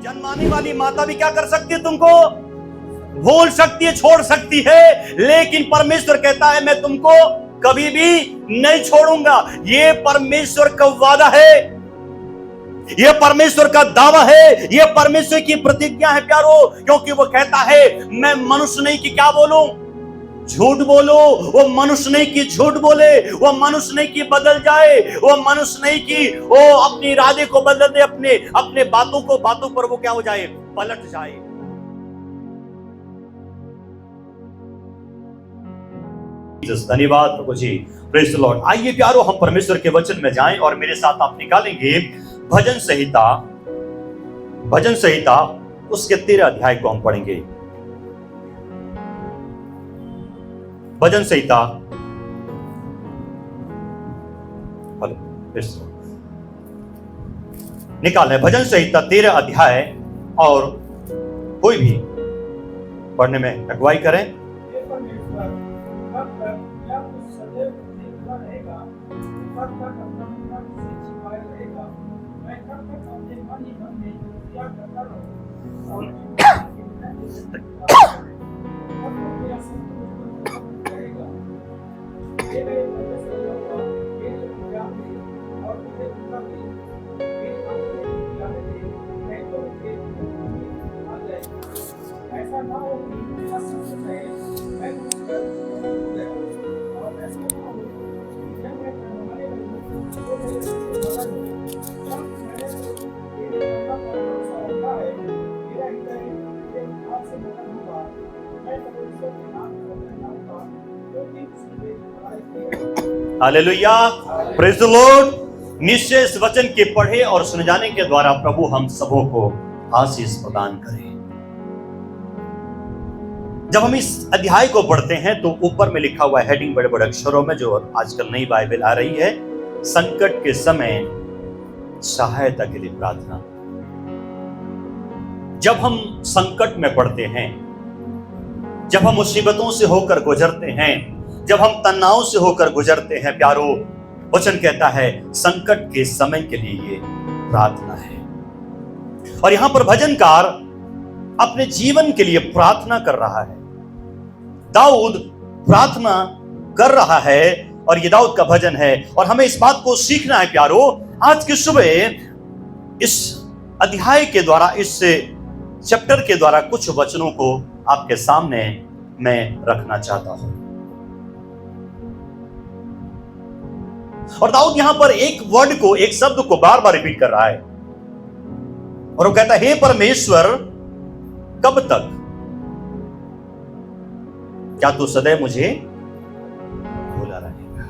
जन्माने वाली माता भी क्या कर सकती है? तुमको भूल सकती है, छोड़ सकती है, लेकिन परमेश्वर कहता है मैं तुमको कभी भी नहीं छोड़ूंगा। ये परमेश्वर का वादा है, ये परमेश्वर का दावा है, ये परमेश्वर की प्रतिज्ञा है प्यारो। क्योंकि वो कहता है मैं मनुष्य नहीं कि क्या बोलूं, झूठ बोलो। वो मनुष्य नहीं कि झूठ बोले, वो मनुष्य नहीं कि बदल जाए, वो मनुष्य नहीं कि वो अपने इरादे को बदल दे, अपने बातों पर वो क्या हो जाए, पलट जाए। धन्यवाद प्रभु जी, प्रेज द लॉर्ड। आइए प्यारो हम परमेश्वर के वचन में जाएं और मेरे साथ आप निकालेंगे भजन संहिता उसके 13 अध्याय को हम पढ़ेंगे। भजन संहिता निकाले भजन संहिता 13 अध्याय, और कोई भी पढ़ने में अगुवाई करें। Hallelujah, praise the Lord. निश्चय इस वचन के पढ़े और सुन जाने के द्वारा प्रभु हम सबों को आशीष प्रदान करे। जब हम इस अध्याय को पढ़ते हैं तो ऊपर में लिखा हुआ है हेडिंग बड़े बड़े अक्षरों में, जो आजकल नई बाइबल आ रही है, संकट के समय सहायता के लिए प्रार्थना। जब हम संकट में पड़ते हैं, जब हम मुसीबतों से होकर गुजरते हैं, जब हम तनाव से होकर गुजरते हैं प्यारो, वचन कहता है संकट के समय के लिए ये प्रार्थना है। और यहां पर भजनकार अपने जीवन के लिए प्रार्थना कर रहा है। दाऊद प्रार्थना कर रहा है और ये दाऊद का भजन है। और हमें इस बात को सीखना है प्यारो। आज की सुबह इस अध्याय के द्वारा, इस चैप्टर के द्वारा कुछ वचनों को आपके सामने मैं रखना चाहता हूं। और दाऊद यहां पर एक वर्ड को, एक शब्द को बार बार रिपीट कर रहा है और वो कहता है, हे परमेश्वर कब तक, क्या तू सदैव मुझे भूला रहेगा?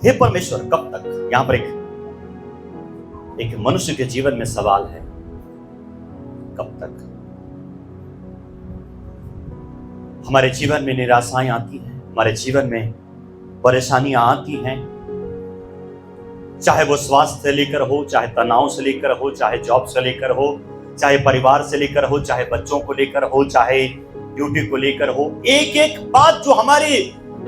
हे परमेश्वर कब तक। यहां पर एक मनुष्य के जीवन में सवाल है, कब तक। हमारे जीवन में निराशाएं आती हैं, हमारे जीवन में परेशानियां आती हैं, चाहे वो स्वास्थ्य से लेकर हो, चाहे तनाव से लेकर हो, चाहे जॉब से लेकर हो, चाहे परिवार से लेकर हो, चाहे बच्चों को लेकर हो, चाहे ड्यूटी को लेकर हो। एक एक बात जो हमारे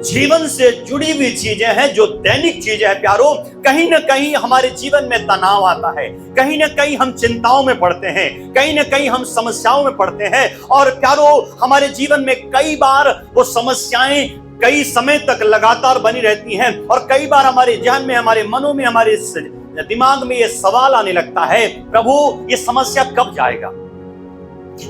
जीवन से जुड़ी हुई चीजें हैं, जो दैनिक चीजें हैं प्यारो, कहीं ना कहीं हमारे जीवन में तनाव आता है, कहीं ना कहीं हम चिंताओं में पड़ते हैं, कहीं ना कहीं हम समस्याओं में पड़ते हैं। और प्यारो हमारे जीवन में कई बार वो समस्याएं कई समय तक लगातार बनी रहती हैं और कई बार हमारे जहन में, हमारे मनों में, हमारे दिमाग में ये सवाल आने लगता है, प्रभु ये समस्या कब जाएगा,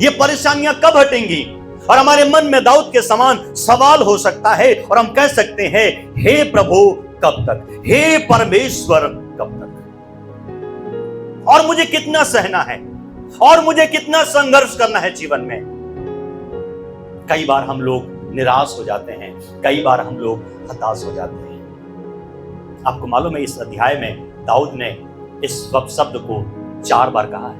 ये परेशानियां कब हटेंगी। और हमारे मन में दाऊद के समान सवाल हो सकता है और हम कह सकते हैं, हे प्रभु कब तक, हे परमेश्वर कब तक। और मुझे कितना सहना है, और मुझे कितना संघर्ष करना है जीवन में। कई बार हम लोग निराश हो जाते हैं, कई बार हम लोग हताश हो जाते हैं। आपको मालूम है इस अध्याय में दाऊद ने इस शब्द को 4 बार कहा है,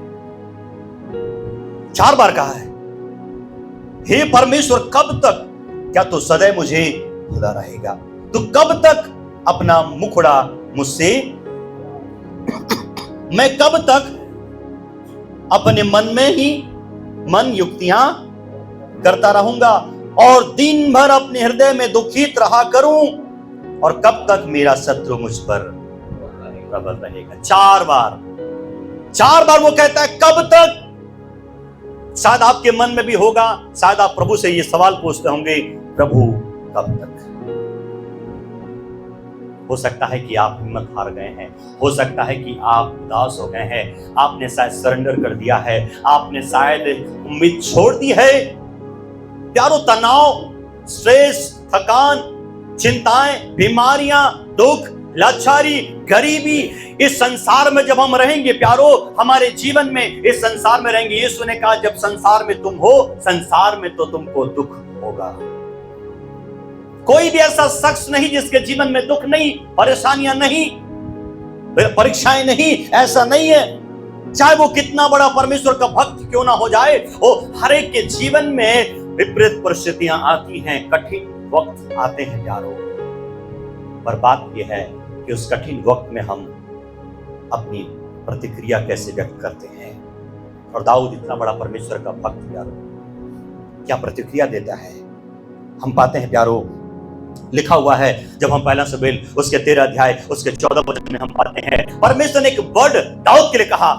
4 बार कहा है, हे परमेश्वर कब तक, क्या तू सदैव मुझे भूला रहेगा? तू कब तक अपना मुखड़ा मुझसे, मैं कब तक अपने मन में ही मन युक्तियां करता रहूंगा और दिन भर अपने हृदय में दुखित रहा करूं, और कब तक मेरा शत्रु मुझ पर प्रबल रहेगा? 4 बार 4 बार वो कहता है कब तक। शायद आपके मन में भी होगा, शायद आप प्रभु से ये सवाल पूछते होंगे, प्रभु कब तक। हो सकता है कि आप हिम्मत हार गए हैं, हो सकता है कि आप उदास हो गए हैं, आपने शायद सरेंडर कर दिया है, आपने शायद उम्मीद छोड़ दी है। प्यारो, तनाव, स्ट्रेस, थकान, चिंताएं, बीमारियां, दुख, लाचारी, गरीबी, इस संसार में जब हम रहेंगे प्यारो, हमारे जीवन में इस संसार में रहेंगे। यीशु ने कहा जब संसार में तुम हो, संसार में तो तुमको दुख होगा। कोई भी ऐसा शख्स नहीं जिसके जीवन में दुख नहीं, परेशानियां नहीं, परीक्षाएं नहीं, ऐसा नहीं है। चाहे वो कितना बड़ा परमेश्वर का भक्त क्यों ना हो जाए, वो हर एक के जीवन में विपरीत परिस्थितियां आती हैं, कठिन वक्त आते हैं प्यारो। पर बात यह है कि उस कठिन वक्त में हम अपनी प्रतिक्रिया कैसे व्यक्त करते हैं। और दाऊद इतना बड़ा परमेश्वर का भक्त प्यारो, क्या प्रतिक्रिया देता है। हम पाते हैं प्यारो, लिखा हुआ है जब हम पहला शमूएल उसके 13 अध्याय उसके 14 वचन में हम पाते हैं, परमेश्वर ने एक वर्ड दाऊद के लिए कहा।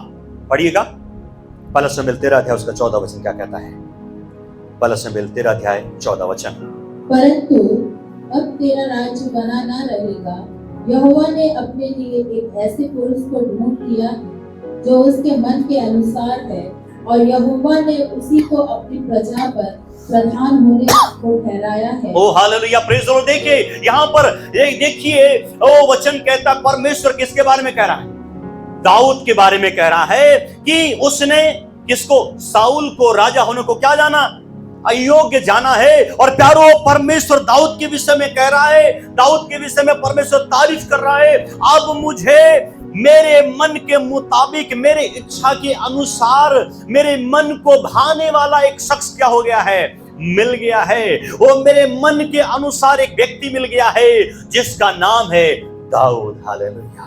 पढ़िएगा पहला शमूएल 13 अध्याय उसका 14 वचन क्या कहता है। पहला शमूएल 13 अध्याय 14 वचन, परंतु अब तेरा राज्य बना ना रहेगा। यहोवा ने अपने लिए एक ऐसे पुरुष को ढूंढ लिया है जो उसके मन के अनुसार है, और यहोवा ने उसी को अपनी प्रजा पर प्रधान होने को ठहराया है। ओ हालेलुया, प्रेज़ द लॉर्ड। देखिए यहाँ पर देखिए, ओ वचन कहता परमेश्वर किसके बारे में कह रहा है, दाऊद के बारे में कह रहा है कि उसने किसको, साउल को राजा होने को क्या जाना, अयोग्य जाना है। और प्यारो, परमेश्वर दाऊद के विषय में कह रहा है, दाऊद के विषय में परमेश्वर तारीफ कर रहा है, अब मुझे मेरे मन के मुताबिक, मेरे इच्छा के अनुसार, मेरे मन को भाने वाला एक शख्स क्या हो गया है, मिल गया है। वो मेरे मन के अनुसार एक व्यक्ति मिल गया है जिसका नाम है दाऊद। हालेलुया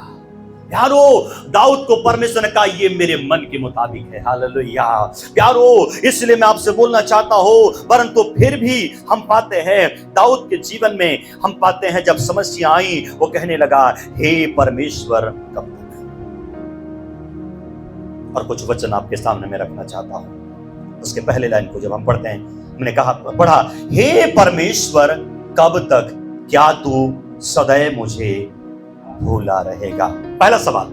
प्यारो, दाऊद को परमेश्वर ने कहा ये मेरे मन के मुताबिक है। हालेलुया प्यारो, इसलिए मैं आपसे बोलना चाहता हूं, परंतु फिर भी हम पाते हैं दाऊद के जीवन में, हम पाते हैं जब समस्या आई वो कहने लगा हे परमेश्वर कब तक। और कुछ वचन आपके सामने मैं रखना चाहता हूं। उसके पहले लाइन को जब हम पढ़ते हैं, हमने कहा पढ़ा, हे परमेश्वर कब तक, क्या तू सदैव मुझे भूला रहेगा। पहला सवाल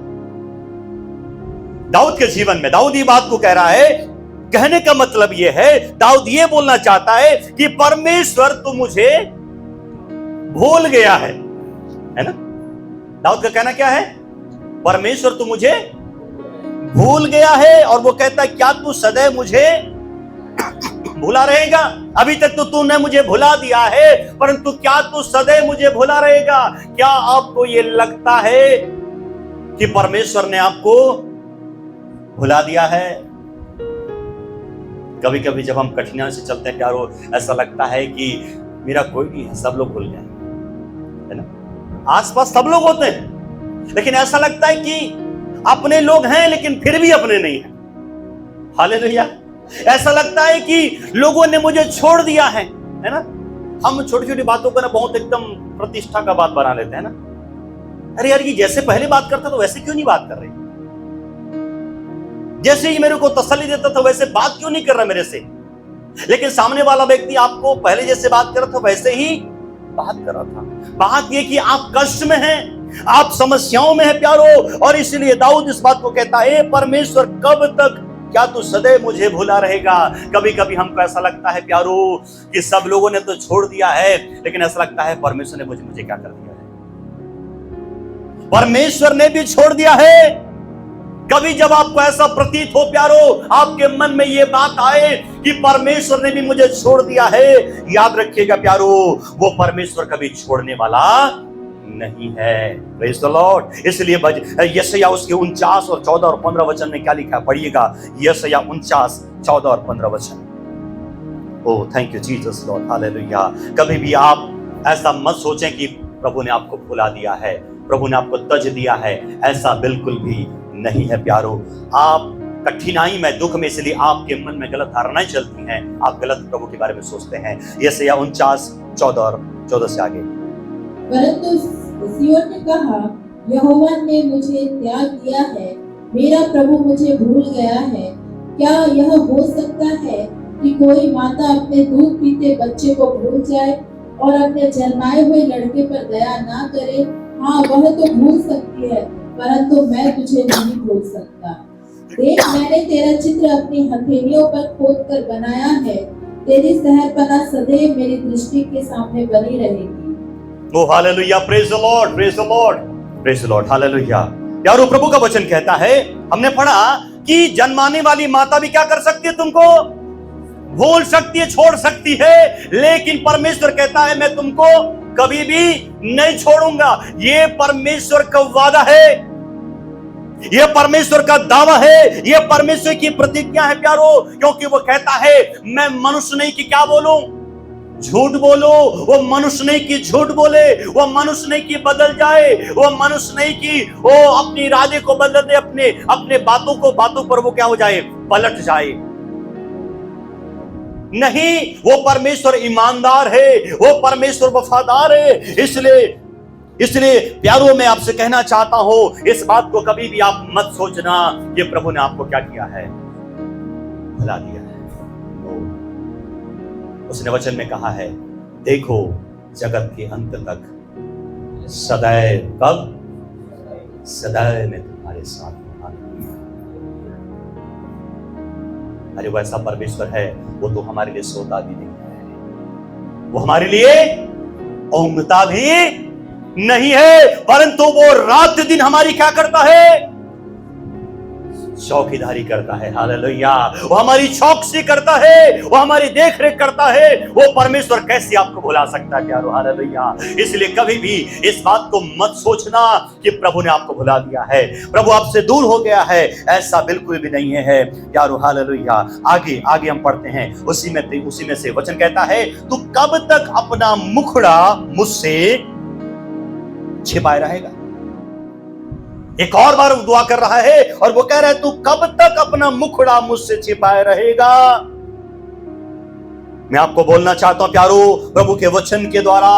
दाऊद के जीवन में, दाऊद ये बात को कह रहा है, कहने का मतलब यह है, दाऊद ये बोलना चाहता है कि परमेश्वर तू मुझे भूल गया है ना। दाऊद का कहना क्या है, परमेश्वर तू मुझे भूल गया है। और वो कहता है क्या तू सदैव मुझे भुला रहेगा। अभी तक तो तूने मुझे भुला दिया है, परंतु क्या तू सदैव मुझे भुला रहेगा। क्या आपको ये लगता है कि परमेश्वर ने आपको भुला दिया है। कभी कभी जब हम कठिनाई से चलते हैं प्यारो, ऐसा लगता है कि मेरा कोई नहीं है, सब लोग भूल गए, है ना। आसपास सब लोग होते हैं, लेकिन ऐसा लगता है कि अपने लोग हैं लेकिन फिर भी अपने नहीं है। हालेलुया। ऐसा लगता है कि लोगों ने मुझे छोड़ दिया है ना। हम छोटी छोटी बातों को ना बहुत एकदम प्रतिष्ठा का बात बना लेते हैं ना। अरे यार, ये जैसे पहले बात करता तो वैसे क्यों नहीं बात कर रही, जैसे ही मेरे को तसल्ली देता था वैसे बात क्यों नहीं कर रहा मेरे से। लेकिन सामने वाला व्यक्ति आपको पहले जैसे बात कर रहा था वैसे ही बात कर रहा था। बात ये कि आप कष्ट में हैं, आप समस्याओं में हैं प्यारो। और इसलिए दाऊद इस बात को कहता है, परमेश्वर कब तक, क्या तू सदैव मुझे भुला रहेगा। कभी कभी हमको ऐसा लगता है प्यारो कि सब लोगों ने तो छोड़ दिया है, लेकिन ऐसा लगता है परमेश्वर ने मुझे क्या कर दिया है। परमेश्वर ने भी छोड़ दिया है। कभी जब आपको ऐसा प्रतीत हो प्यारो, आपके मन में ये बात आए कि परमेश्वर ने भी मुझे छोड़ दिया है, याद रखिएगा प्यारो, वो परमेश्वर कभी छोड़ने वाला नहीं है। Praise the Lord. इसलिए यशायाह उसके 49 और 14 और 15 वचन में क्या लिखा है, पढ़िएगा। यशायाह 49, 14 और 15 वचन। Oh thank you Jesus Lord, hallelujah. कभी भी आप ऐसा मत सोचें कि प्रभु ने आपको भुला दिया है, प्रभु ने आपको तज दिया है। ऐसा बिल्कुल भी नहीं है प्यारो। आप कठिनाई में, दुख में, इसलिए आपके मन में गलत धारणाएं चलती हैं, आप गलत प्रभु के बारे में सोचते हैं। यशायाह 49, 14 और 14 से आगे। परंतु सिय्योन ने कहा, यहोवा ने मुझे त्याग दिया है, मेरा प्रभु मुझे भूल गया है। क्या यह हो सकता है कि कोई माता अपने दूध पीते बच्चे को भूल जाए और अपने जन्माए हुए लड़के पर दया ना करे? हाँ, वह तो भूल सकती है, परंतु मैं तुझे नहीं भूल सकता। देख, मैंने तेरा चित्र अपनी हथेलियों पर खोद कर बनाया है। तेरी सहरपना सदैव मेरी दृष्टि के सामने बनी रहेगी। O hallelujah, praise the Lord, praise the Lord, praise the Lord, hallelujah. यारो, प्रभु का वचन कहता है, हमने पढ़ा कि जन्माने वाली माता भी क्या कर सकती है? तुमको भूल सकती है, छोड़ सकती है, लेकिन परमेश्वर कहता है मैं तुमको कभी भी नहीं छोड़ूंगा। ये परमेश्वर का वादा है, ये परमेश्वर का दावा है, ये परमेश्वर की प्रतिज्ञा है प्यारो, क्योंकि वो कहता है मैं मनुष्य नहीं कि क्या बोलूं, झूठ बोलो। वो मनुष्य नहीं कि झूठ बोले, वो मनुष्य नहीं कि बदल जाए, वो मनुष्य नहीं कि वो अपने इरादे को बदल दे, अपने बातों पर वो क्या हो जाए, पलट जाए। नहीं, वो परमेश्वर ईमानदार है, वो परमेश्वर वफादार है। इसलिए प्यारो, मैं आपसे कहना चाहता हूं, इस बात को कभी भी आप मत सोचना कि प्रभु ने आपको क्या किया है, भुला दिया है। उसने वचन में कहा है, देखो जगत के अंत तक सदैव, कब? सदैव मैं तुम्हारे साथ हूं। अरे वैसा परमेश्वर है, वो तो हमारे लिए सोता भी नहीं है, वो हमारे लिए ऊँघता भी नहीं है, परंतु वो रात दिन हमारी क्या करता है? चौकीदारी करता है। हालेलुया, वो हमारी चौकसी करता है, वो हमारी देख रेख करता है। वो परमेश्वर कैसे आपको भुला सकता है प्यारो? हालेलुया। इसलिए कभी भी इस बात को मत सोचना कि प्रभु ने आपको भुला दिया है, प्रभु आपसे दूर हो गया है, ऐसा बिल्कुल भी नहीं है प्यारो। हालेलुया। आगे हम पढ़ते हैं, उसी में से वचन कहता है, तू कब तक अपना मुखड़ा मुझसे छिपाए रहेगा? एक और बार दुआ कर रहा है और वो कह रहा है, तू कब तक अपना मुखड़ा मुझसे छिपाए रहेगा? मैं आपको बोलना चाहता हूं प्यारो, प्रभु के वचन के द्वारा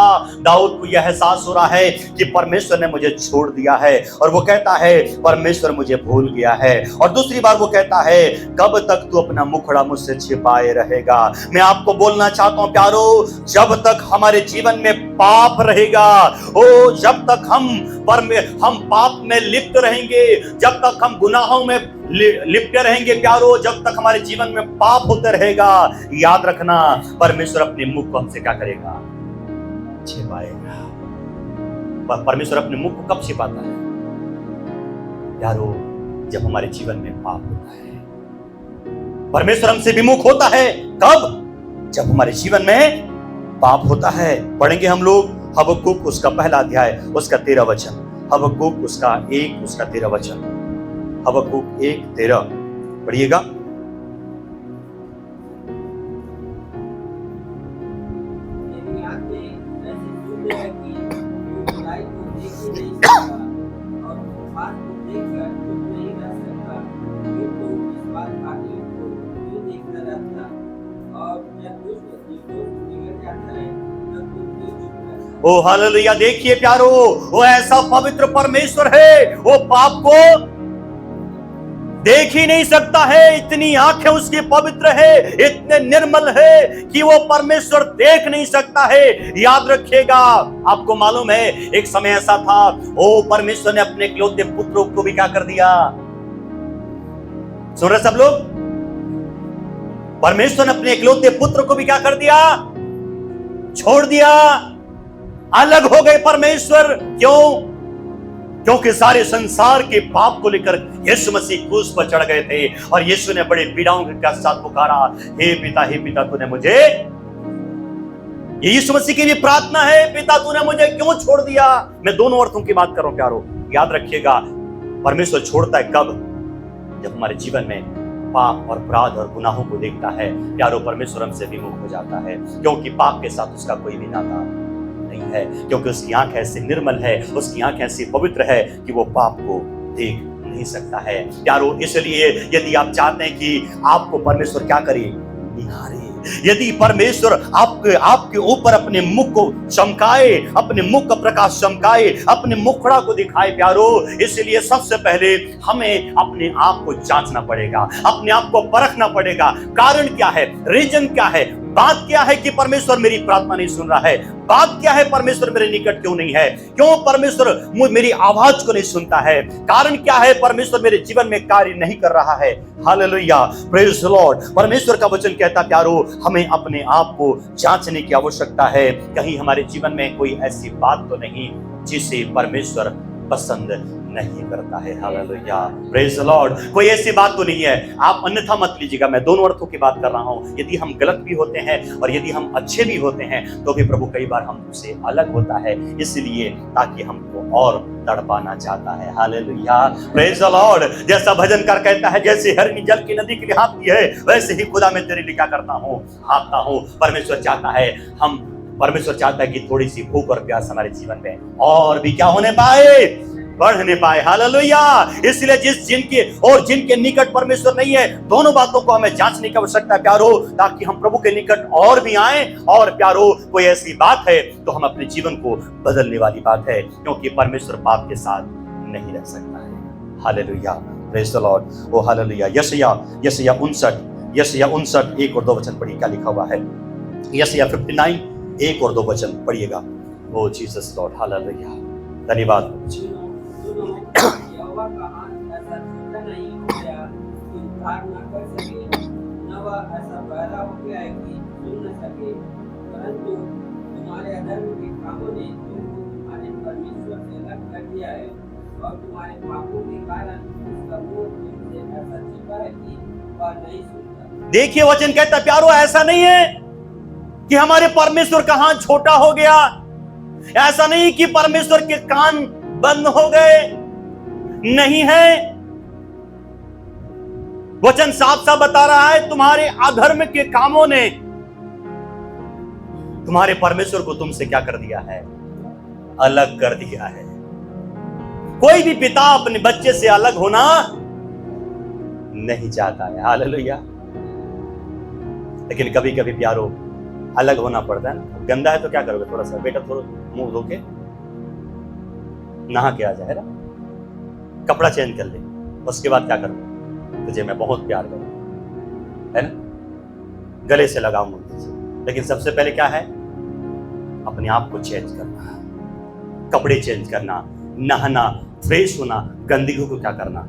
दाऊद को यह एहसास हो रहा है कि परमेश्वर ने मुझे छोड़ दिया है, और वो कहता है परमेश्वर मुझे भूल गया है। और दूसरी बार वो कहता है, कब तक तू अपना मुखड़ा मुझसे छिपाए रहेगा? मैं आपको बोलना चाहता हूं प्यारो, जब तक हमारे जीवन में पाप रहेगा, ओ जब तक हम पाप में लिप्त रहेंगे, जब तक हम गुनाहों में लिपटे रहेंगे प्यारो, जब तक हमारे जीवन में पाप होते रहेगा, याद रखना परमेश्वर अपने मुख को हमसे क्या करेगा? छिपाएगा। परमेश्वर अपने मुख को कब छिपाता है प्यारो? जब हमारे जीवन में पाप होता है। परमेश्वर हमसे विमुख होता है कब? जब हमारे जीवन में पाप होता है। पढ़ेंगे हम लोग हबक्कुक उसका पहला अध्याय, उसका 13 वचन। हबक्कुक उसका 1 उसका 13 वचन। हबक्कुक 1:13 पढ़िएगा। ओ हालेलुया। देखिए प्यारो, वो ऐसा पवित्र परमेश्वर है, वो पाप को देख ही नहीं सकता है। इतनी आंखें उसकी पवित्र है, इतने निर्मल है कि वो परमेश्वर देख नहीं सकता है। याद रखिएगा, आपको मालूम है एक समय ऐसा था, ओ परमेश्वर ने अपने इकलौते पुत्र को भी क्या कर दिया? सुन रहे सब लोग? परमेश्वर ने अपने इकलौते पुत्र को भी क्या कर दिया? छोड़ दिया। अलग हो गए परमेश्वर। क्यों? क्योंकि सारे संसार के पाप को लेकर यीशु मसीह क्रूस पर चढ़ गए थे, और यीशु ने बड़े पीड़ाओं के साथ पुकारा, हे पिता तूने मुझे, यीशु मसीह की भी प्रार्थना है, पिता तूने मुझे क्यों छोड़ दिया? मैं दोनों अर्थों की बात कर रहा हूं प्यारो। याद रखिएगा, परमेश्वर छोड़ता है कब? जब हमारे जीवन में पाप और अपराध और गुनाहों को देखता है प्यारो, परमेश्वर हमसे विमुख हो जाता है, क्योंकि पाप के साथ उसका कोई भी नाता नहीं है, क्योंकि उसकी आंख ऐसी निर्मल है, उसकी आंख ऐसी पवित्र है कि वो पाप को देख नहीं सकता है प्यारो। इसलिए यदि आप चाहते हैं कि आपको परमेश्वर क्या करे? निहारे, यदि परमेश्वर आपके आपके ऊपर अपने मुख को चमकाए, अपने मुख का प्रकाश चमकाए, अपने मुखड़ा को दिखाए प्यारो, इसलिए सबसे पहले हमें अपने आप को जांचना पड़ेगा, अपने आप को परखना पड़ेगा। कारण क्या है, रीजन क्या है, बात क्या है कि परमेश्वर मेरी प्रार्थना नहीं सुन रहा है, बात क्या है परमेश्वर मेरे निकट क्यों नहीं है, क्यों परमेश्वर मेरी आवाज को नहीं सुनता है, कारण क्या है परमेश्वर मेरे जीवन में कार्य नहीं कर रहा है। Hallelujah, praise the Lord. परमेश्वर का वचन कहता प्यारो, हमें अपने आप को जांचने की आवश्यकता है, कहीं हमारे जीवन में कोई ऐसी बात तो नहीं जिसे परमेश्वर पसंद नहीं करता है। Hallelujah, praise the Lord. कोई ऐसी बात तो नहीं है, आप अन्यथा मत लीजिएगा, मैं दोनों अर्थों की बात कर रहा हूं। यदि हम गलत भी होते हैं और यदि हम अच्छे भी होते हैं तो भी प्रभु कई बार हमसे अलग होता है, इसलिए ताकि हमको और तड़पाना चाहता है। Hallelujah, praise the Lord. जैसा भजनकार कहता है, जैसे हरनी जल की नदी के लिए हाँफती है, वैसे ही खुदा मैं तेरे लिए क्या करता हूँ, हाँफता हूँ। परमेश्वर चाहता है कि थोड़ी सी भूख और प्यास हमारे जीवन में और भी क्या होने पाए, बढ़ने पाए। हालेलुया। इसलिए जिनके निकट परमेश्वर नहीं है, दोनों बातों को हमें जांचने की आवश्यकता है प्यारो, ताकि हम प्रभु के निकट और भी आए। और प्यारो, कोई ऐसी बात है तो हम अपने जीवन को बदलने वाली बात है, क्योंकि परमेश्वर पाप के साथ नहीं रह सकता है। Hallelujah, praise the Lord. Oh hallelujah. यशायाह 59 1 और 2 वचन पढ़िए, क्या लिखा हुआ है। यशायाह 59 1 और 2 वचन पढ़िएगा। ओ जीसस लॉर्ड, हालेलुया, धन्यवाद। यहोवा का हाथ ऐसा छोटा नहीं हो गया कि उद्धार न कर सके, न वह ऐसा बहरा हो गया है कि सुन न सके, परंतु तुम्हारे अधर्म के कामों ने तुमको तुम्हारे परमेश्वर से अलग कर दिया है, और तुम्हारे पापों के कारण उसका मुंह तुमसे ऐसा छिपा है कि वह नहीं सुनता। देखिए, वचन कहता प्यारो, ऐसा नहीं है कि हमारे परमेश्वर का हाथ छोटा हो गया, ऐसा नहीं कि परमेश्वर के कान बंद हो गए, नहीं है। वचन साफ साफ बता रहा है, तुम्हारे अधर्म के कामों ने तुम्हारे परमेश्वर को तुमसे क्या कर दिया है, अलग कर दिया है। कोई भी पिता अपने बच्चे से अलग होना नहीं चाहता है। हालेलुया। लेकिन कभी कभी प्यारो अलग होना पड़ता है ना। गंदा है तो क्या करोगे, थोड़ा सा बेटा थोड़ा मुंह धो के नहा के आ जाए ना, कपड़ा चेंज कर ले, उसके बाद क्या करूं, तुझे मैं बहुत प्यार करूं, है ना, गले से लगाऊंगा तुझे। लेकिन सबसे पहले क्या है, अपने आप को चेंज करना, कपड़े चेंज करना, नहाना, फ्रेश होना, गंदगी को क्या करना,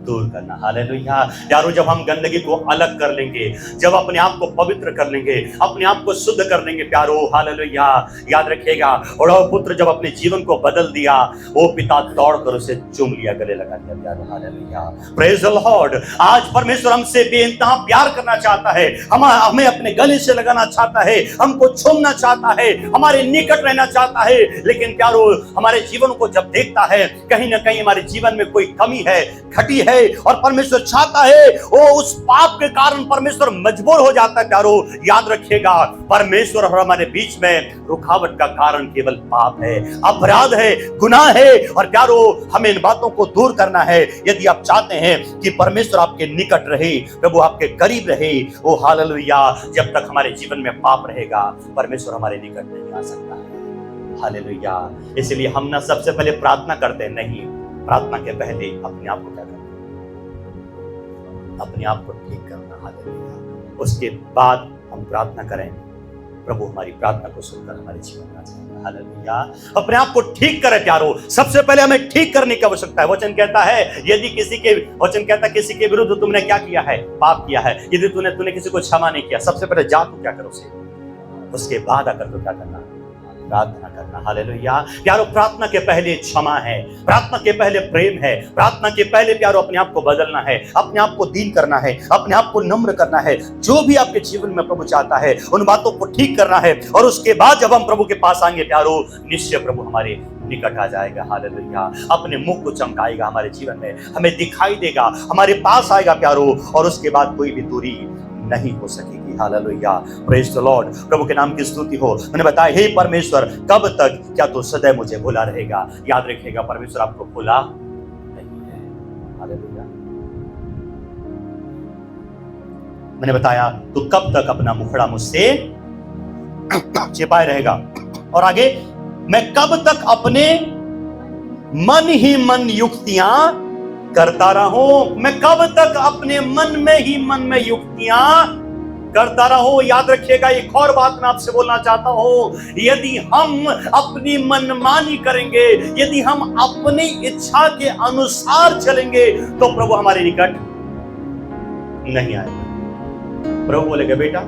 दूर करना। हालेलुया। यारो, जब हम गंदगी को अलग कर लेंगे, जब अपने आप को पवित्र कर लेंगे, अपने आप को शुद्ध कर लेंगे प्यारो, हालेलुया, याद रखिएगा। और वो पुत्र जब अपने जीवन को बदल दिया, वो पिता दौड़कर उसे चूम लिया, गले लगा दिया प्यारो। Hallelujah, praise the Lord. आज परमेश्वर हमसे बेइंतहा प्यार करना चाहता है, हमें अपने गले से लगाना चाहता है, हमको छूमना चाहता है, हमारे निकट रहना चाहता है। लेकिन प्यारो, हमारे जीवन को जब देखता है, कहीं ना कहीं हमारे जीवन में कोई कमी है, घटी है, और परमेश्वर चाहता है, वो उस पाप के कारण परमेश्वर मजबूर हो जाता है प्यारो। याद रखिएगा, परमेश्वर और हमारे बीच में रुकावट का कारण केवल पाप है, अपराध है, गुनाह है। और प्यारो, हमें इन बातों को दूर करना है। यदि आप चाहते हैं कि परमेश्वर आपके निकट रहे, प्रभु आपके करीब रहे, ओ हालेलुया, जब तक हमारे जीवन में पाप रहेगा, परमेश्वर हमारे निकट नहीं आ सकता है। हालेलुया। इसलिए हम ना सबसे पहले प्रार्थना करते नहीं, प्रार्थना के पहले अपने आप को क्या करना, अपने आप को ठीक करना। हालेलुया। उसके बाद हम प्रार्थना करें, प्रभु हमारी प्रार्थना को सुनकर हमारे जीवन में आ जाएगा। हालेलुया। अपने आप को ठीक करें प्यारो, सबसे पहले हमें ठीक करने की आवश्यकता है। वचन कहता है, यदि किसी के विरुद्ध तुमने क्या किया है, पाप किया है, यदि तूने किसी को क्षमा नहीं किया, सबसे पहले जा तू क्या करो उसे, उसके बाद आकर तो क्या करना, प्रार्थना करना। हालेलुया। प्यारो, प्रार्थना के पहले क्षमा है, प्रार्थना के पहले प्रेम है, प्रार्थना के पहले प्यारो अपने आप को बदलना है, अपने आप को दीन करना है, अपने आप को नम्र करना है। जो भी आपके जीवन में प्रभु चाहता है, उन बातों को ठीक करना है। और उसके बाद जब हम प्रभु के पास आएंगे प्यारो, निश्चय प्रभु हमारे निकट आ जाएगा। हालेलुया। अपने मुख को चमकाएगा हमारे जीवन में, हमें दिखाई देगा, हमारे पास आएगा प्यारो, और उसके बाद कोई भी दूरी नहीं हो सकेगी। Hallelujah, praise the Lord. प्रभु के नाम की स्तुति हो। मैंने बताया, हे परमेश्वर, कब तक, क्या तू सदैव मुझे भुला रहेगा। याद रखिएगा, परमेश्वर आपको भुला नहीं है। हालेलुया। मैंने बताया तू कब तक अपना मुखड़ा मुझसे छिपाए रहेगा। और आगे, मैं कब तक अपने मन ही मन युक्तियां करता रहूं। मैं कब तक अपने मन में युक्तियां करता रहूं। याद रखिएगा, एक और बात मैं आपसे बोलना चाहता हूं, यदि हम अपनी मनमानी करेंगे, यदि हम अपनी इच्छा के अनुसार चलेंगे, तो प्रभु हमारे निकट नहीं आएगा। प्रभु बोलेगा, बेटा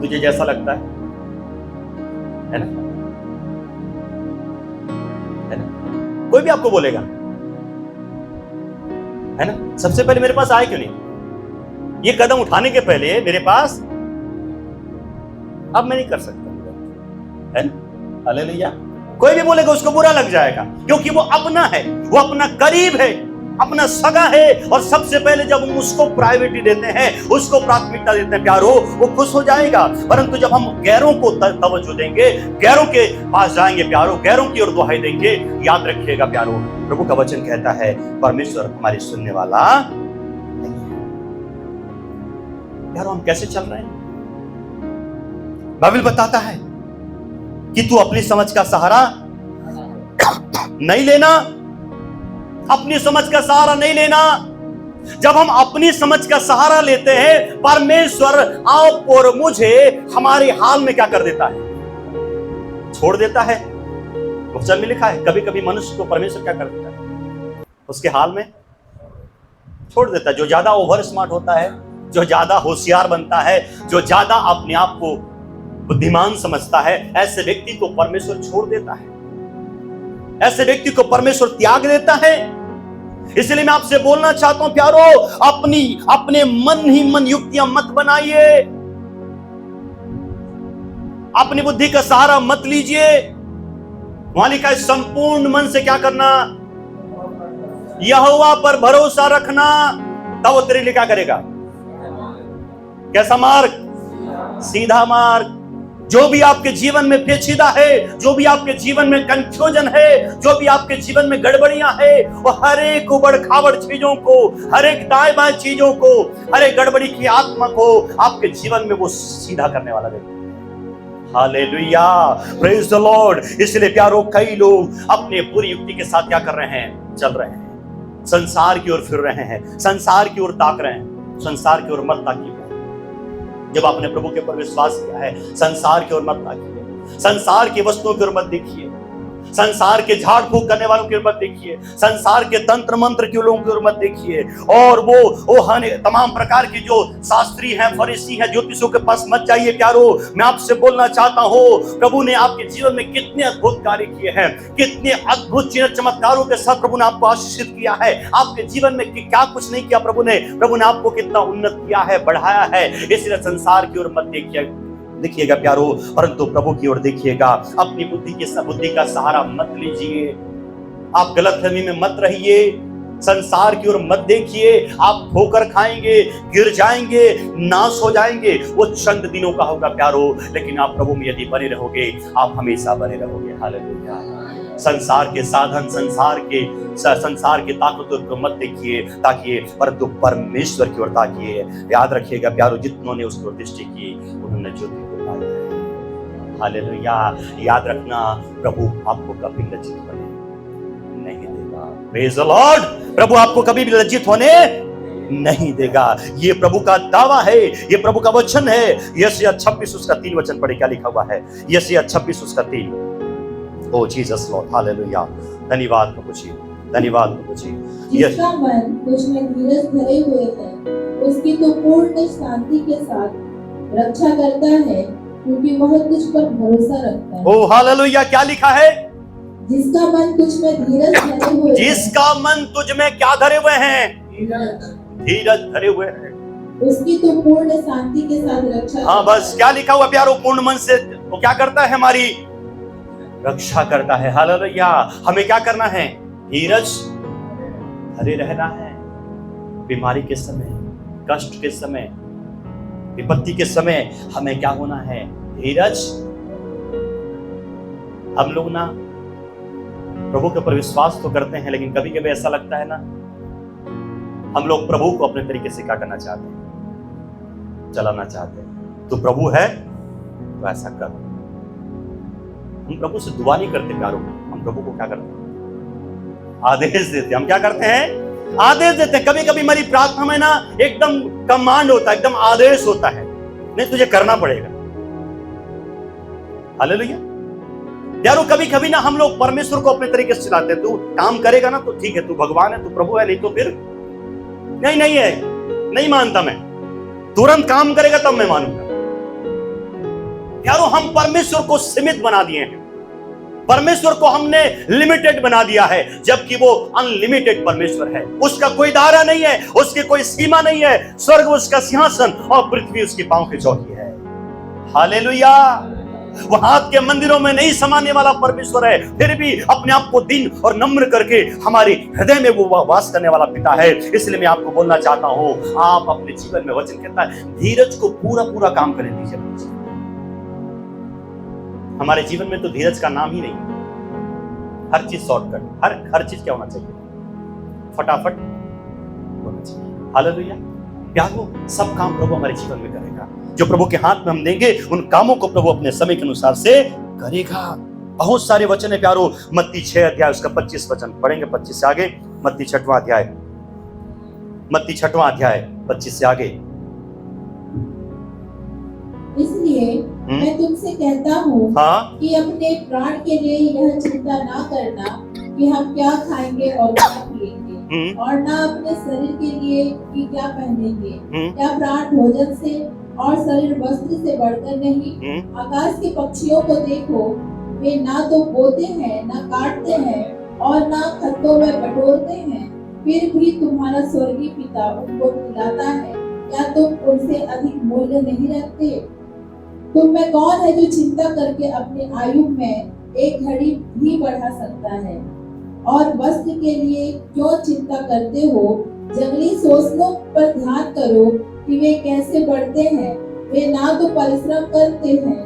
तुझे जैसा लगता है ना, है ना? कोई भी आपको बोलेगा, है ना? सबसे पहले मेरे पास आए क्यों नहीं? ये कदम उठाने के पहले मेरे पास, अब मैं नहीं कर सकता, है ना? हालेलुया। कोई भी बोलेगा उसको बुरा लग जाएगा, क्योंकि वो अपना है, वो अपना करीब है, अपना सगा है। और सबसे पहले जब हम उसको प्रायोरिटी देते हैं, उसको प्राथमिकता देते हैं प्यारो, वो खुश हो जाएगा। परंतु जब हम गैरों को तवज्जो देंगे, गैरों के पास जाएंगे प्यारो, गैरों की ओर दुहाई देंगे, याद रखिएगा प्यारो, प्रभु का वचन कहता है परमेश्वर हमारी सुनने वाला नहीं है। प्यारो, हम कैसे चल रहे हैं? बाइबल बताता है कि तू अपनी समझ का सहारा नहीं लेना, अपनी समझ का सहारा नहीं लेना। जब हम अपनी समझ का सहारा लेते हैं, परमेश्वर आप और मुझे हमारे हाल में क्या कर देता है? छोड़ देता है। वचन में लिखा है, कभी कभी मनुष्य को परमेश्वर क्या कर देता है? उसके हाल में छोड़ देता है। जो ज्यादा ओवर स्मार्ट होता है, जो ज्यादा होशियार बनता है, जो ज्यादा अपने आप को बुद्धिमान समझता है, ऐसे व्यक्ति को परमेश्वर छोड़ देता है, ऐसे व्यक्ति को परमेश्वर त्याग देता है। इसलिए मैं आपसे बोलना चाहता हूं प्यारो, अपने मन ही मन युक्तियां मत बनाइए, अपनी बुद्धि का सहारा मत लीजिए। वहां लिखा है संपूर्ण मन से क्या करना? यहोवा पर भरोसा रखना, तब वो तेरे लिए क्या करेगा? कैसा मार्ग? सीधा मार्ग। जो भी आपके जीवन में पेचीदा है, जो भी आपके जीवन में कंफ्यूजन है, जो भी आपके जीवन में गड़बड़ियां है, वो हर एक उबड़ खाबड़ चीजों को, हर एक दाएं बाएं चीजों को, हर एक गड़बड़ी की आत्मा को आपके जीवन में वो सीधा करने वाला व्यक्ति। Hallelujah, praise the Lord. इसलिए प्यारो, कई लोग अपने पूरी युक्ति के साथ क्या कर रहे हैं? चल रहे हैं, संसार की ओर फिर रहे हैं, संसार की ओर ताक रहे हैं। संसार की ओर मत ताकिए। जब आपने प्रभु के ऊपर विश्वास किया है, संसार की ओर मत ताकिए, संसार की वस्तुओं की ओर मत देखिए, संसार के झाड़ फूक करने वालों की ओर मत देखिए, संसार के तंत्र मंत्र के लोगों की ओर मत देखिए, और वो तमाम प्रकार की जो शास्त्री हैं, फरीसी हैं, ज्योतिषों के पास मत जाइए। प्यारो, मैं आपसे बोलना चाहता हूं, प्रभु ने आपके जीवन में कितने अद्भुत कार्य किए हैं, कितने अद्भुत चिन्ह चमत्कारों के साथ प्रभु ने आपको आशीषित किया है। आपके जीवन में क्या कुछ नहीं किया प्रभु ने आपको कितना उन्नत किया है, बढ़ाया है। इसलिए संसार की ओर मत देखिएगा प्यारो, परंतु प्रभु की ओर देखिएगा। अपनी बुद्धि का सहारा मत लीजिए, आप गलतफहमी में मत रहिए, संसार की ओर मत देखिए। आप ठोकर खाएंगे, गिर जाएंगे, नाश हो जाएंगे, वो चंद दिनों का होगा प्यारो, लेकिन आप प्रभु में यदि बने रहोगे, आप हमेशा बने रहोगे। हालेलुया। संसार के साधन, संसार की ताकतों को मत देखिए, ताकिए, परंतु परमेश्वर की ओर ताकिए। याद रखिएगा प्यारो, जितनों ने उसकी ओर दृष्टि की, उन्होंने ज्योति को पाया। हालेलुया। याद रखना, प्रभु आपको कभी लज्जित होने नहीं देगा। Praise the Lord. प्रभु आपको कभी भी लज्जित होने नहीं देगा। ये प्रभु का दावा है, ये प्रभु का वचन है। यशायाह 26 उसका 3 वचन पढ़े, क्या लिखा हुआ है? यशायाह 26 उसका 3। ओ जीसस लॉर्ड, हालेलुया। धन्यवाद प्रभु जी, धन्यवाद प्रभु जी। जिसका मन तुझ में धीरज धरे हुए है, उसकी तो पूर्ण शांति के साथ रक्षा करता है, क्योंकि वह तुझ पर भरोसा रखता है। ओ हालेलुया। क्या लिखा है? जिसका मन तुझ में धीरज धरे हुए, जिसका मन तुझ में क्या धरे हुए हैं? धीरज धरे हुए हैं, उसकी तो पूर्ण शांति के साथ रक्षा। हाँ, बस क्या लिखा हुआ प्यारो? पूर्ण मन से वो क्या करता है? हमारी रक्षा करता है। हालेलुया। हमें क्या करना है? धीरज धरे रहना है। बीमारी के समय, कष्ट के समय, विपत्ति के समय हमें क्या होना है? धीरज। हम लोग ना प्रभु के ऊपर विश्वास तो करते हैं, लेकिन कभी कभी ऐसा लगता है ना, हम लोग प्रभु को अपने तरीके से क्या करना चाहते हैं? चलाना चाहते हैं। तू प्रभु है तो ऐसा कर। हम प्रभु से दुआ नहीं करते प्यारों, हम प्रभु को क्या करते हैं? आदेश देते। हम क्या करते हैं? आदेश देते हैं। कभी कभी हमारी प्रार्थना में ना एकदम कमांड होता है, एकदम आदेश होता है, नहीं तुझे करना पड़ेगा। हालेलुया। यारो कभी कभी ना हम लोग परमेश्वर को अपने तरीके से चलाते हैं। तू काम करेगा ना तो ठीक है, तू भगवान है, तू प्रभु है, नहीं तो फिर नहीं है, नहीं मानता मैं। तुरंत काम करेगा तब मैं मानूंगा। यारो हम परमेश्वर को सीमित बना दिए हैं, परमेश्वर को हमने लिमिटेड बना दिया है, जबकि वो अनलिमिटेड परमेश्वर है। उसका कोई दायरा नहीं है, उसकी कोई सीमा नहीं है। स्वर्ग उसका सिंहासन और पृथ्वी उसकी पांव की चौकी है। हालेलुया। वो हाथ के मंदिरों में नहीं समाने वाला परमेश्वर है, फिर भी अपने आप को दीन और नम्र करके हमारे हृदय में वो वास करने वाला पिता है। इसलिए मैं आपको बोलना चाहता हूं, आप अपने जीवन में, वचन कहता है धीरज को पूरा काम करने दीजिए। हमारे जीवन में तो धीरज का नाम ही नहीं है। हर चीज शॉर्टकट, हर चीज क्या होना चाहिए? फटाफट होना चाहिए। हालेलुया। प्यारो सब काम प्रभु हमारे जीवन में करेगा। जो प्रभु के हाथ में हम देंगे उन कामों को प्रभु अपने समय के अनुसार से करेगा। बहुत सारे वचन है प्यारो। मत्ती 6 अध्याय उसका 25 वचन पढ़ेंगे, 25 से आगे। मत्ती 6वां अध्याय 25 से आगे। इसलिए मैं तुमसे कहता हूँ कि अपने प्राण के लिए यह चिंता ना करना कि हम क्या खाएंगे और क्या पिएंगे, और ना अपने शरीर के लिए कि क्या पहनेंगे। क्या प्राण भोजन से और शरीर वस्त्र से बढ़कर नहीं? आकाश के पक्षियों को देखो, वे ना तो बोते हैं, ना काटते हैं और ना खत्तों में बटोरते हैं, फिर भी तुम्हारा स्वर्गीय पिता उनको खिलाता है। क्या तुम उनसे अधिक मूल्य नहीं रखते? तुम में कौन है जो चिंता करके अपनी आयु में एक घड़ी भी बढ़ा सकता है? और वस्त्र के लिए क्यों चिंता करते हो? जंगली सोसलों पर ध्यान करो कि वे कैसे बढ़ते हैं। वे ना तो परिश्रम करते हैं,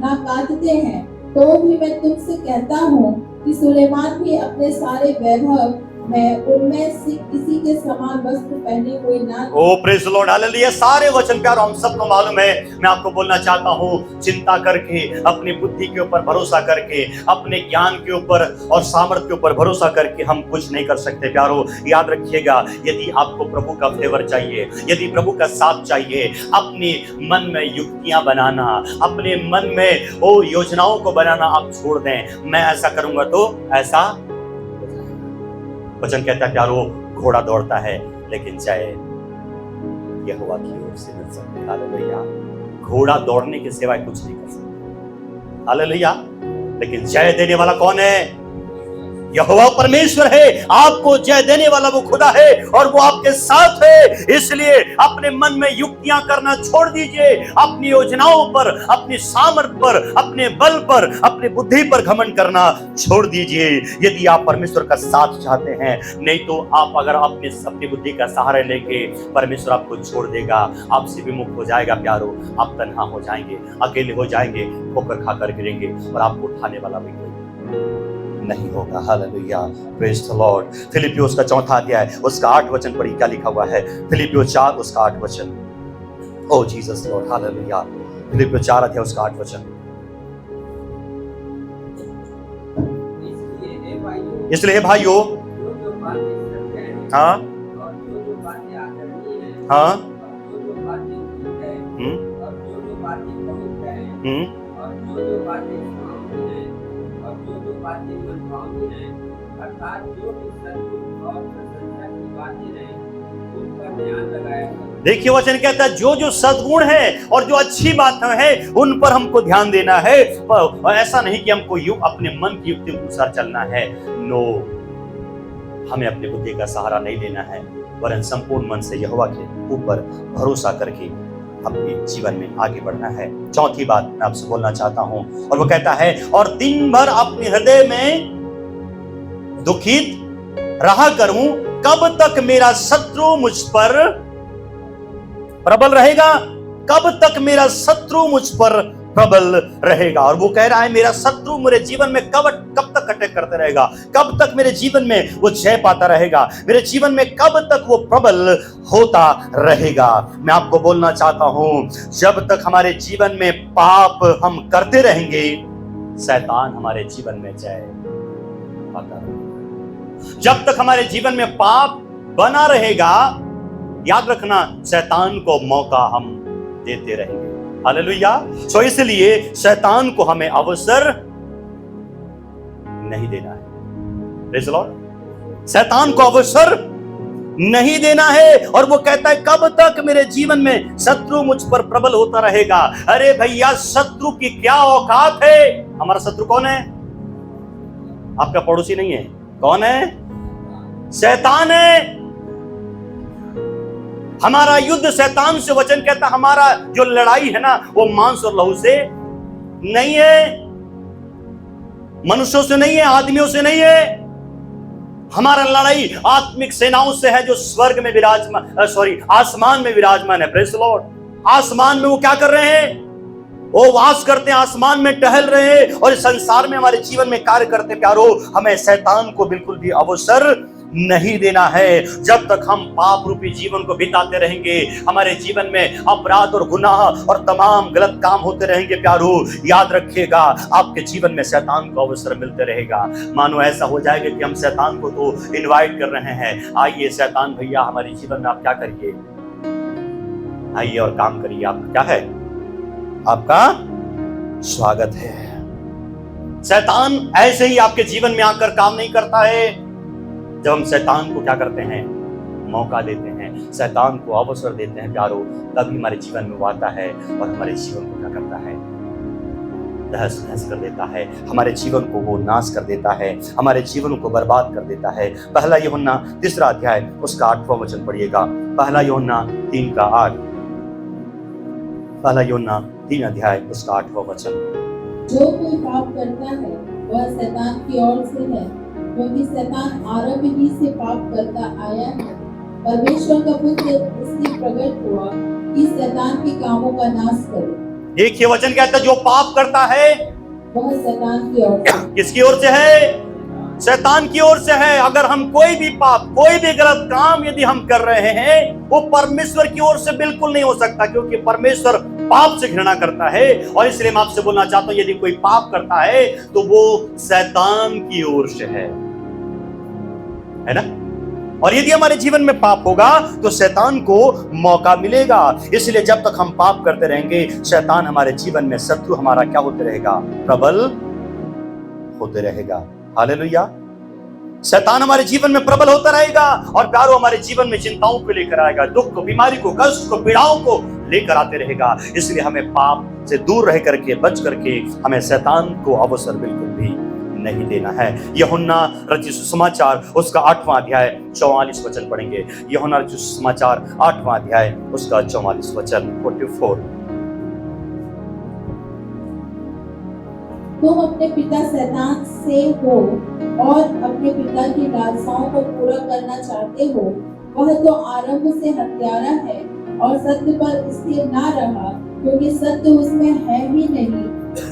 ना काटते हैं। तो भी मैं तुमसे कहता हूँ कि सुलेमान भी अपने सारे वैभव में उनमें से किसी के समान वस्त्र पहने हुए ना। ओ प्रेज़ द लॉर्ड, हालेलुया। सारे वचन प्यारो हम सबको मालूम है। मैं आपको बोलना चाहता हूँ, चिंता करके, अपनी बुद्धि के ऊपर भरोसा करके, अपने ज्ञान के ऊपर और सामर्थ्य के ऊपर भरोसा करके हम कुछ नहीं कर सकते प्यारो। याद रखिएगा, यदि आपको प्रभु का फेवर चाहिए, यदि प्रभु का साथ चाहिए, अपने मन में युक्तियां बनाना, अपने मन में वो योजनाओं को बनाना आप छोड़ दें। मैं ऐसा करूंगा तो ऐसा। वचन कहता है प्यारो, घोड़ा दौड़ता है लेकिन जय यहोवा की ओर से मिल सकती है। हालेलुया। घोड़ा दौड़ने के सिवाय कुछ नहीं कर सकता। हालेलुया। लेकिन जय देने वाला कौन है? यहोवा परमेश्वर है। आपको जय देने वाला वो खुदा है और वो आपके साथ है। इसलिए अपने मन में युक्तियां करना छोड़ दीजिए। अपनी योजनाओं पर, अपनी सामर्थ पर, अपने बल पर, अपनी बुद्धि पर घमंड करना छोड़ दीजिए। यदि आप परमेश्वर का साथ चाहते हैं, नहीं तो आप अगर अपनी बुद्धि का सहारा लेंगे, परमेश्वर आपको छोड़ देगा, आपसे विमुख हो जाएगा प्यारो। आप तन्हा हो जाएंगे, अकेले हो जाएंगे, ठोकर खाकर गिरेंगे और आपको उठाने वाला भी नहीं होगा। हालेलुया। Praise the lord. फिलिपियोस का 4वां अध्याय उसका 8 वचन पढ़िए, क्या लिखा हुआ है? फिलिपियोस 4 उसका 8 वचन। ओ जीसस लॉर्ड, हालेलुया। फिलिपियोस 4 अध्याय उसका 8 वचन। इसलिए हे भाइयों, हाँ हाँ देखिए वचन कहता है जो जो सद्गुण है और जो अच्छी बात है उन पर हमको ध्यान देना है। ऐसा नहीं कि हमको अपने मन की युक्ति के अनुसार चलना है। नो, हमें अपनी बुद्धि का सहारा नहीं लेना है, वरन संपूर्ण मन से यहोवा के ऊपर भरोसा करके अपने जीवन में आगे बढ़ना है। चौथी बात मैं आपसे बोलना चाहता हूं, और वो कहता है, और दिन भर अपने हृदय में दुखित रहा करूं, कब तक मेरा शत्रु मुझ पर प्रबल रहेगा? कब तक मेरा शत्रु मुझ पर प्रबल रहेगा। और वो कह रहा है मेरा शत्रु मेरे जीवन में कब तक अटैक करते रहेगा, कब तक मेरे जीवन में वो जय पाता रहेगा, मेरे जीवन में कब तक वो प्रबल होता रहेगा। मैं आपको बोलना चाहता हूं, जब तक हमारे जीवन में पाप हम करते रहेंगे, शैतान हमारे जीवन में जय पाता रहेगा। जब तक हमारे जीवन में पाप बना रहेगा, याद रखना, शैतान को मौका हम देते रहेंगे। हालेलुया। सो इसलिए शैतान को हमें अवसर नहीं देना है। Praise the Lord. शैतान को अवसर नहीं देना है। और वो कहता है कब तक मेरे जीवन में शत्रु मुझ पर प्रबल होता रहेगा। अरे भैया, शत्रु की क्या औकात है। हमारा शत्रु कौन है? आपका पड़ोसी नहीं है। कौन है? शैतान है। हमारा युद्ध शैतान से, वचन कहता हमारा जो लड़ाई है ना, वो मांस और लहू से नहीं है, मनुष्यों से नहीं है, आदमियों से नहीं है। हमारा लड़ाई आत्मिक सेनाओं से है जो स्वर्ग में विराजमान, आसमान में विराजमान है। Praise the Lord. आसमान में वो क्या कर रहे हैं? वो वास करते हैं, आसमान में टहल रहे हैं और इस संसार में हमारे जीवन में कार्य करते। प्यारो, हमें शैतान को बिल्कुल भी अवसर नहीं देना है। जब तक हम पाप रूपी जीवन को बिताते रहेंगे, हमारे जीवन में अपराध और गुनाह और तमाम गलत काम होते रहेंगे, प्यारो, याद रखिएगा, आपके जीवन में शैतान को अवसर मिलते रहेगा। मानो ऐसा हो जाएगा कि हम शैतान को तो इनवाइट कर रहे हैं, आइए शैतान भैया हमारे जीवन में आप क्या करिए, आइए और काम करिए। आपका क्या है? आपका स्वागत है। शैतान ऐसे ही आपके जीवन में आकर काम नहीं करता है। जब हम शैतान को क्या करते हैं? मौका देते हैं, शैतान को अवसर देते हैं, प्यारो, तभी हमारे जीवन में वो आता है और हमारे जीवन को क्या करता है? तहस नहस कर देता है, हमारे जीवन को वो नाश कर देता है, हमारे जीवन को बर्बाद कर देता है। पहला यूहन्ना 3 अध्याय उसका 8वां वचन पढ़िएगा। पहला यूहन्ना 3 का 8। पहला यूहन्ना 3 अध्याय उसका 8वां वचन। जो कोई पाप करता है वह शैतान की ओर से है, क्योंकि शैतान आरंभ ही से पाप करता आया है। परमेश्वर का पुत्र इसलिए प्रकट हुआ कि शैतान के कामों का नाश करे। देखिए वचन कहता है जो पाप करता है वह शैतान की ओर से। किसकी ओर से है? शैतान की ओर से है। अगर हम कोई भी पाप, कोई भी गलत काम यदि हम कर रहे हैं, वो परमेश्वर की ओर से बिल्कुल नहीं हो सकता, क्योंकि परमेश्वर पाप से घृणा करता है। और इसलिए मैं आपसे बोलना चाहता हूं, यदि कोई पाप करता है तो वो शैतान की ओर से है ना। और यदि हमारे जीवन में पाप होगा तो शैतान को मौका मिलेगा। इसलिए जब तक हम पाप करते रहेंगे, शैतान हमारे जीवन में, शत्रु हमारा क्या होते रहेगा? प्रबल होते रहेगा। हालेलुया। शैतान हमारे जीवन में प्रबल होता रहेगा और प्यारो हमारे जीवन में चिंताओं को लेकर आएगा, दुख को, बीमारी को, कष्ट को, पीड़ाओं को लेकर आते रहेगा। इसलिए हमें पाप से दूर रह करके, बच करके, हमें शैतान को अवसर बिल्कुल भी नहीं देना है। यूहन्ना रचित सुसमाचार उसका 8वां अध्याय 44 वचन पढ़ेंगे। यूहन्ना रचित सुसमाचार 8वां अध्याय उसका 44 वचन 44। तुम अपने पिता शैतान से हो और अपने पिता की लालसाओं को पूरा करना चाहते हो। वह तो आरंभ से हत्यारा है और सत्य पर स्थिर ना रहा, क्योंकि सत्य उसमें है ही नहीं।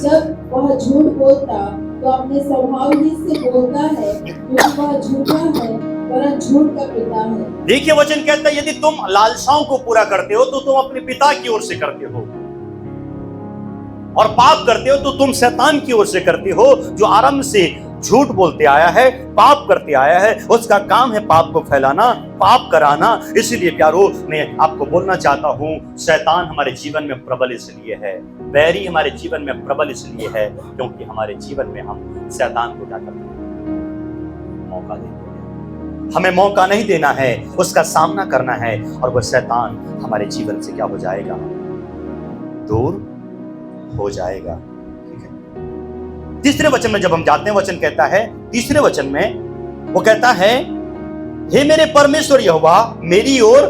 जब वह झूठ बोलता तो अपने स्वभाव ही से बोलता है, क्योंकि वह झूठा है, वरन झूठ का पिता है। देखिए वचन कहता है यदि तुम लालसाओं को पूरा करते हो तो तुम अपने पिता की ओर से करते हो, और पाप करते हो तो तुम शैतान की ओर से करते हो, जो आरंभ से झूठ बोलते आया है, पाप करते आया है। उसका काम है पाप को फैलाना, पाप कराना। इसीलिए प्यारो मैं आपको बोलना चाहता हूं, शैतान हमारे जीवन में प्रबल इसलिए है, बैरी हमारे जीवन में प्रबल इसलिए है क्योंकि हमारे जीवन में हम शैतान को क्या करते हैं? मौका देते हैं। हमें मौका नहीं देना है, उसका सामना करना है, और वह शैतान हमारे जीवन से क्या हो जाएगा? दूर हो जाएगा। ठीक है। तीसरे वचन में जब हम जाते हैं, वचन कहता है, तीसरे वचन में वो कहता है, हे मेरे परमेश्वर यहोवा मेरी ओर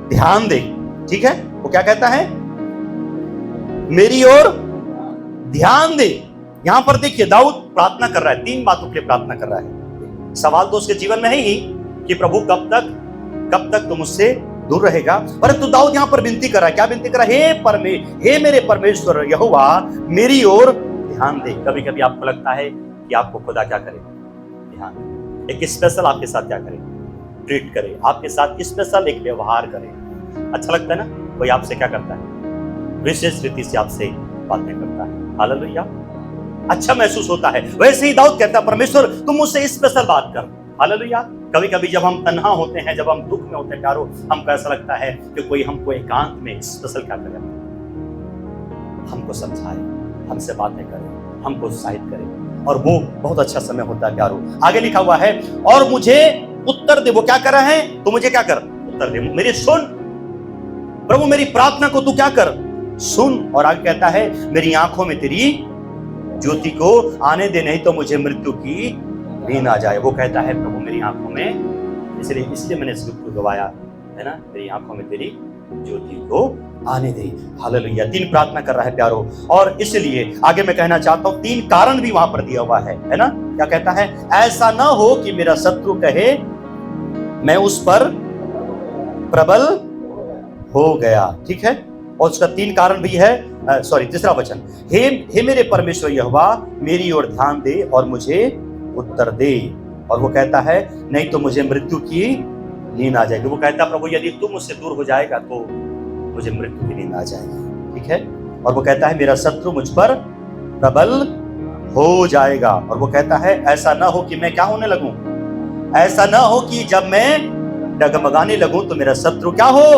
ध्यान दे। ठीक है, वो क्या कहता है? मेरी ओर ध्यान दे। यहां पर देखिए दाऊद प्रार्थना कर रहा है, 3 बातों के लिए प्रार्थना कर रहा है। सवाल तो उसके जीवन में है ही कि प्रभु कब तक तुम मुझसे दूर रहेगा। परंतु दाऊद यहां पर विनती कर रहा है, क्या विनती कर रहा है? हे मेरे परमेश्वर यहोवा मेरी ओर ध्यान दे। कभी कभी आपको लगता है कि आपको खुदा क्या करे? ध्यान दे, एक स्पेशल आपके साथ क्या करे? ट्रीट करे, आपके साथ स्पेशल एक व्यवहार करे। अच्छा लगता है ना? कोई आपसे क्या करता है? विशेष रीति से आपसे बातें करता है। हालेलुया, अच्छा महसूस होता है। वैसे ही दाऊद कहता है परमेश्वर तुम मुझसे स्पेशल बात कर। हालेलुया। कभी कभी जब हम तन्हा होते हैं, जब हम दुख में होते हैं प्यारो, हमको ऐसा लगता है कि कोई हमको एकांत में स्पेशल क्या करे, हमको समझाए, हमसे बातें करे, हमको उत्साहित करे, और वो बहुत अच्छा समय होता है प्यारो। आगे लिखा हुआ है और मुझे उत्तर दे। वो क्या कर रहे हैं? तो मुझे क्या कर? उत्तर दे, मेरी सुन प्रभु, मेरी प्रार्थना को तू क्या कर? सुन। और आगे कहता है मेरी आंखों में तेरी ज्योति को आने दे, नहीं तो मुझे मृत्यु की नींद आ जाए। वो कहता है प्रभु मेरी आंखों में, इसलिए मैंने इस दुख को गवाया है ना, मेरी आंखों में तेरी ज्योति को आने दे। हालेलुया। 3 प्रार्थना कर रहा है प्यारो, और इसलिए आगे मैं कहना चाहता हूं 3 कारण भी वहां पर दिया हुआ है ना। क्या कहता है? ऐसा ना हो कि मेरा शत्रु कहे मैं उस पर प्रबल हो गया। ठीक है, और उसका 3 कारण भी है। तीसरा वचन, हे मेरे परमेश्वर यहोवा मेरी ओर ध्यान दे और मुझे उत्तर दे। और वो कहता है नहीं तो मुझे मृत्यु की नींद आ जाएगी। वो कहता है प्रभु यदि तू मुझसे दूर हो जाएगा तो मुझे मृत्यु की नींद आ जाएगी। ठीक है, और वो कहता है मेरा शत्रु मुझ पर प्रबल हो जाएगा। और वो कहता है ऐसा ना हो कि मैं क्या होने लगूं, ऐसा ना हो कि जब मैं डगमगाने लगूं तो मेरा शत्रु क्या हो?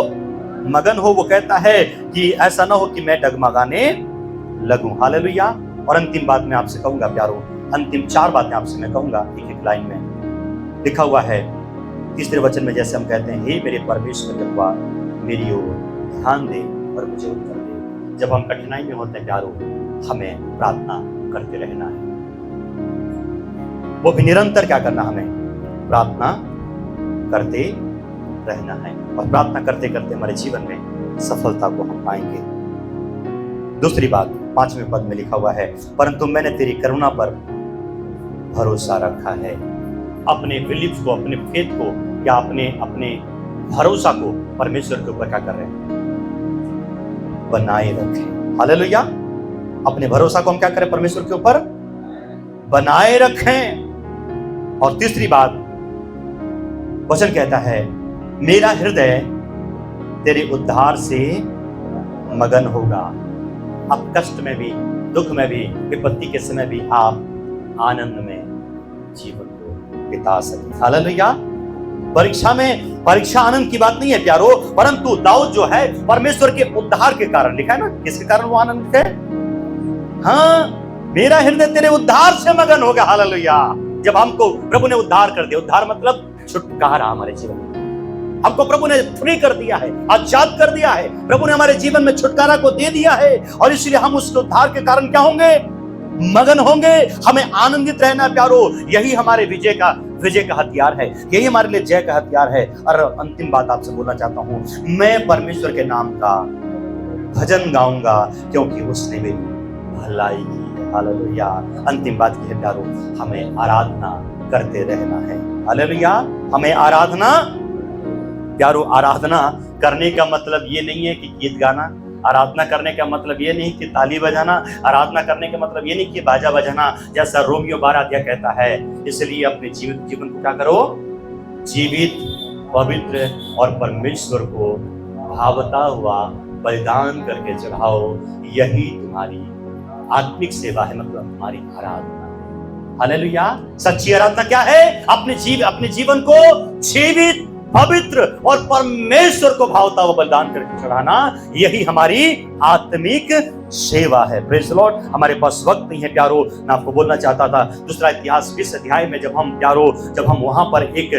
मगन हो। वो कहता है कि ऐसा ना हो कि मैं डगमगाने लगूं। हालेलुया। और अंतिम बात मैं आपसे कहूंगा प्यारो, अंतिम 4 बातें आपसे मैं कहूंगा एक एक लाइन में। लिखा हुआ है 3 वचन में, जैसे हम कहते हैं हे मेरे परमेश्वर यहोवा मेरी ओर ध्यान दे और मुझे उत्तर दे। जब हम कठिनाई में होते हैं प्यारो, हमें प्रार्थना करते रहना है। वो भी निरंतर क्या करना, हमें प्रार्थना करते रहना है। और प्रार्थना करते करते हमारे जीवन में सफलता को हम पाएंगे। दूसरी बात 5वें पद में लिखा हुआ है परंतु मैंने तेरी करुणा पर भरोसा रखा है। अपने बिलीफ को, अपने फेथ को, या अपने भरोसा को परमेश्वर के ऊपर क्या कर रहे हैं? बनाए रखें। हालेलुया। अपने भरोसा को हम क्या करें? परमेश्वर के ऊपर बनाए रखें। और तीसरी बात वचन कहता है मेरा हृदय तेरे उद्धार से मगन होगा। अब कष्ट में भी, दुख में भी, विपत्ति के समय भी आप आनंद में जीवन को बिता सके। हालेलुया। परीक्षा आनंद की बात नहीं है प्यारो, परंतु दाऊद जो है परमेश्वर के उद्धार के कारण, लिखा है ना किसके कारण वो आनंदित है? हाँ, मेरा हृदय तेरे उद्धार से मगन होगा। हालेलुया। जब हमको प्रभु ने उद्धार कर दिया, उद्धार मतलब छुटकारा हमारे जीवन में, हमको प्रभु ने फ्री कर दिया है, आजाद कर दिया है। प्रभु ने हमारे जीवन में छुटकारा को दे दिया है, और इसलिए हम उसके उद्धार के कारण क्या होंगे? मगन होंगे। हमें आनंदित रहना प्यारो, यही हमारे विजय का हथियार है, यही हमारे लिए जय का हथियार है। और अंतिम बात आपसे बोलना चाहता हूं, मैं परमेश्वर के नाम का भजन गाऊंगा क्योंकि उसने मेरी भलाई की है। हालेलुया। अंतिम बात यह है प्यारो, हमें आराधना करते रहना है। हालेलुया। हमें आराधना प्यारो, आराधना करने का मतलब ये नहीं है कि गीत गाना, आराधना करने का मतलब ये नहीं कि ताली बजाना, आराधना करने का मतलब ये नहीं कि बाजा बजाना, जैसा रोमियो 12 अध्याय कहता है। इसलिए अपने जीवन को क्या करो? जीवित, पवित्र और परमेश्वर को भावता हुआ बलिदान करके चढ़ाओ। यही तुम्हारी आत्मिक सेवा है, मतलब तुम्हारी आराधना है। हालेलुया। सच्ची आराधना क्या है? अपने जीवन को जीवित, पवित्र और परमेश्वर को भावता हुआ बलिदान करके चढ़ाना, यही हमारी आत्मिक सेवा है। Praise the Lord. हमारे पास वक्त नहीं है प्यारो, मैं आपको बोलना चाहता था दूसरा इतिहास 20 अध्याय में जब हम वहां पर एक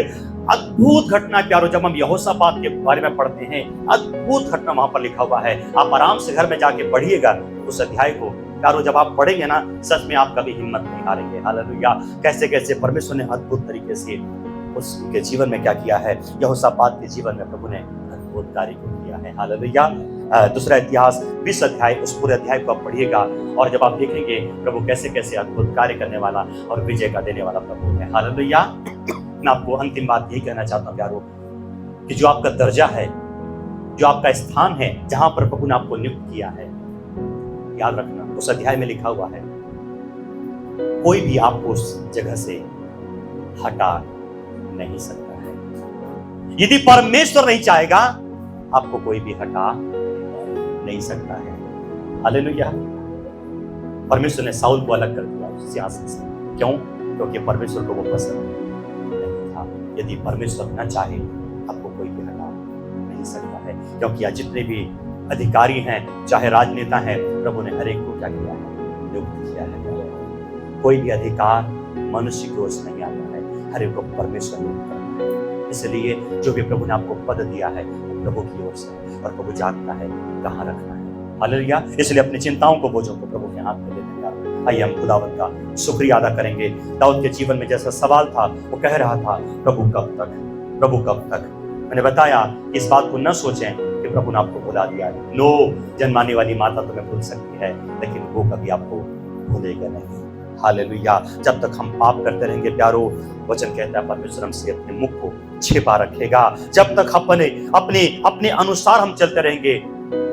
अद्भुत घटना प्यारो, जब हम यहोशापात के बारे में पढ़ते हैं, अद्भुत घटना वहां पर लिखा हुआ है। आप आराम से घर में जाके पढ़िएगा उस अध्याय को प्यारो। जब आप पढ़ेंगे ना, सच में आप कभी हिम्मत नहीं हारेंगे। हालेलुया। कैसे कैसे परमेश्वर ने अद्भुत तरीके से उसके जीवन में क्या किया है, यहोशापात के जीवन में प्रभु ने अद्भुत कार्य को किया है। हालेलुया। दूसरा इतिहास 20 अध्याय, उस पूरे अध्याय को आप पढ़िएगा, और जब आप देखेंगे प्रभु कैसे कैसे अद्भुत कार्य करने वाला और विजय का देने वाला प्रभु है। हालेलुया। मैं आपको अंतिम बात यही कहना चाहता हूँ प्यारो, कि जो आपका दर्जा है जो आपका स्थान है, जहां पर प्रभु ने आपको नियुक्त किया है, याद रखना उस अध्याय में लिखा हुआ है, कोई भी आपको उस जगह से हटा नहीं सकता है। यदि परमेश्वर नहीं चाहेगा, आपको कोई भी हटा नहीं सकता है। हालेलुया। परमेश्वर ने साउल को अलग कर दिया उस सिंहासन से। क्यों? क्योंकि परमेश्वर को वो पसंद नहीं था। यदि परमेश्वर न चाहे, आपको कोई भी हटा नहीं सकता है। क्योंकि आज जितने भी अधिकारी हैं, चाहे राजनेता हैं, प्रभु ने हर एक को क्या किया है? नियुक्त किया है। कोई भी अधिकार मनुष्य की ओर से नहीं आता है, हर एक को परमेश्वर नियुक्त करता है। इसलिए जो भी प्रभु ने आपको पद दिया है, वो प्रभु की ओर से है और प्रभु जानता है कहाँ रखना है। हालेलुया। इसलिए अपनी चिंताओं को, बोझों को प्रभु के हाथ में दे देंगे। आइए हम खुदावंत का शुक्रिया अदा करेंगे। दाऊद के जीवन में जैसा सवाल था, वो कह रहा था, प्रभु कब तक, प्रभु कब तक। मैंने बताया इस बात को न सोचें कि प्रभु ने आपको भुला दिया है। नो, जन्माने वाली माता तुम्हें भूल सकती है, लेकिन वो कभी आपको भूलेगा नहीं। हालेलुया। जब तक हम पाप करते रहेंगे प्यारो, वचन कहता है परमेश्वर हमसे अपने मुख को छिपा रखेगा। जब तक अपने अनुसार हम चलते रहेंगे,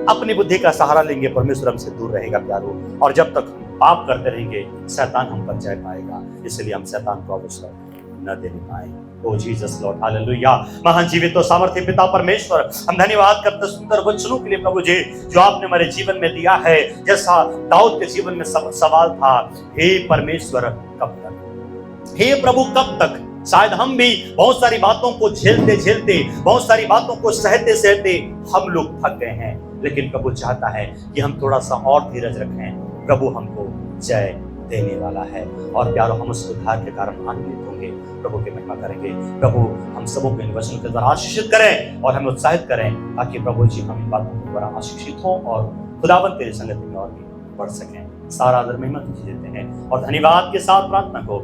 अपनी बुद्धि का सहारा लेंगे, परमेश्वर हमसे दूर रहेगा प्यारो। और जब तक हम पाप करते रहेंगे, शैतान हम पर जय पाएगा। इसलिए हम शैतान को अवसर न देने पाए। ओ जीसस लॉर्ड, हालेलुया। महान जीवित और सामर्थ्य पिता परमेश्वर, हम धन्यवाद करते सुंदर वचनों के लिए प्रभु जी, जो आपने हमारे जीवन में दिया है। जैसा दाऊद के जीवन में सवाल था, हे परमेश्वर कब तक, हे प्रभु कब तक। शायद हम भी बहुत सारी बातों को झेलते, बहुत सारी बातों को सहते हम लोग थक गए हैं, लेकिन प्रभु चाहता है कि हम थोड़ा सा और धीरज रखें। प्रभु हमको जय देने वाला है और प्यारो, हम उस उद्धार के कारण आनंदित होंगे, प्रभु की महिमा करेंगे। प्रभु हम सबों को इन वचनों के द्वारा आशीषित करें और हमें उत्साहित करें, ताकि प्रभु जी हम इन बातों के द्वारा आशीषित हों और खुदावंत तेरी संगति में और भी बढ़ सकें। सारा आदर महिमा तुझे देते हैं और धन्यवाद के साथ प्रार्थना को